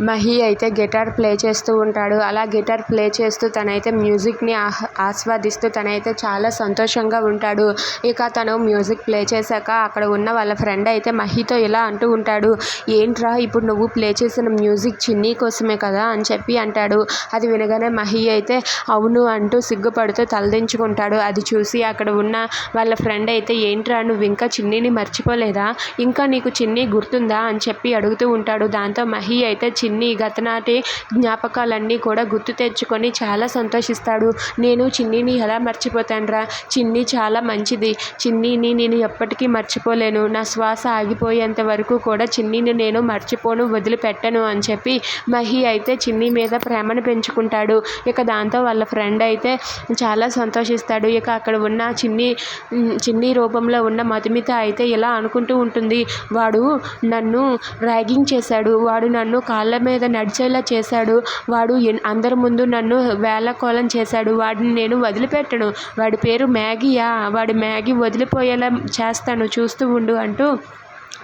మహి అయితే guitar play చేస్తూ ఉంటాడు. అలా గిటార్ ప్లే చేస్తూ తనైతే మ్యూజిక్ని ఆస్వాదిస్తూ తనైతే చాలా సంతోషంగా ఉంటాడు. ఇక తను మ్యూజిక్ ప్లే చేశాక అక్కడ ఉన్న వాళ్ళ ఫ్రెండ్ అయితే మహితో ఇలా అంటూ ఉంటాడు, ఏంట్రా ఇప్పుడు నువ్వు ప్లే చేసిన మ్యూజిక్ చిన్ని కోసమే కదా అని చెప్పి అంటాడు. అది వినగానే మహి అయితే అవును అంటూ సిగ్గుపడుతూ తలదించుకుంటాడు. అది చూసి అక్కడ ఉన్న వాళ్ళ ఫ్రెండ్ అయితే ఏంట్రా నువ్వు ఇంకా చిన్నిని మర్చిపోలేదా, ఇంకా నీకు చిన్ని గుర్తుందా అని చెప్పి అడుగుతూ ఉంటాడు. దాంతో మహి అయితే చిన్ని గతనాటి జ్ఞాపకాలన్నీ కూడా గుర్తు తెచ్చుకొని చాలా సంతోషిస్తాడు. నేను చిన్నిని ఎలా మర్చిపోతానురా, చిన్ని చాలా మంచిది, చిన్నిని నేను ఎప్పటికీ మర్చిపోలేను, నా శ్వాస ఆగిపోయేంత వరకు కూడా చిన్నిని నేను మర్చిపోను, వదిలిపెట్టను అని చెప్పి మహి అయితే చిన్ని మీద ప్రేమను పెంచుకుంటాడు. ఇక దాంతో వాళ్ళ ఫ్రెండ్ అయితే చాలా సంతోషిస్తాడు. ఇక అక్కడ ఉన్న చిన్ని రూపంలో ఉన్న మధుమిత అయితే ఇలా అనుకుంటూ ఉంటుంది, వాడు నన్ను ర్యాగింగ్ చేశాడు, వాడు నన్ను కాళ్ళ మీద నడిచేలా చేశాడు, వాడు అందరి ముందు నన్ను వేళకోళం చేశాడు, వాడిని నేను వదిలిపెట్టను, వాడి పేరు మ్యాగీయా, వాడి మ్యాగీ వదిలిపోయేలా చేస్తాను చూస్తూ ఉండు అంటూ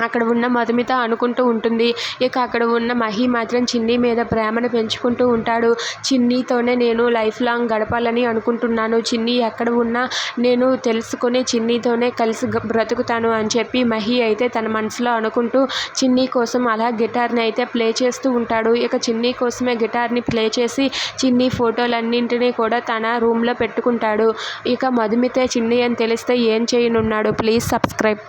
అక్కడ ఉన్న మధుమిత అనుకుంటూ ఉంటుంది. ఇక అక్కడ ఉన్న మహి మాత్రం చిన్ని మీద ప్రేమను పెంచుకుంటూ ఉంటాడు. చిన్నితోనే నేను లైఫ్ లాంగ్ గడపాలని అనుకుంటున్నాను, చిన్ని ఎక్కడ ఉన్నా నేను తెలుసుకొని చిన్నితోనే కలిసి బ్రతుకుతాను అని చెప్పి మహి అయితే తన మనసులో అనుకుంటూ చిన్ని కోసం అలా గిటార్ని అయితే ప్లే చేస్తూ ఉంటాడు. ఇక చిన్ని కోసమే గిటార్ని ప్లే చేసి చిన్ని ఫోటోలన్నింటినీ కూడా తన రూమ్లో పెట్టుకుంటాడు. ఇక మధుమితే చిన్ని అని తెలిస్తే ఏం చేయనున్నాడు. Please subscribe.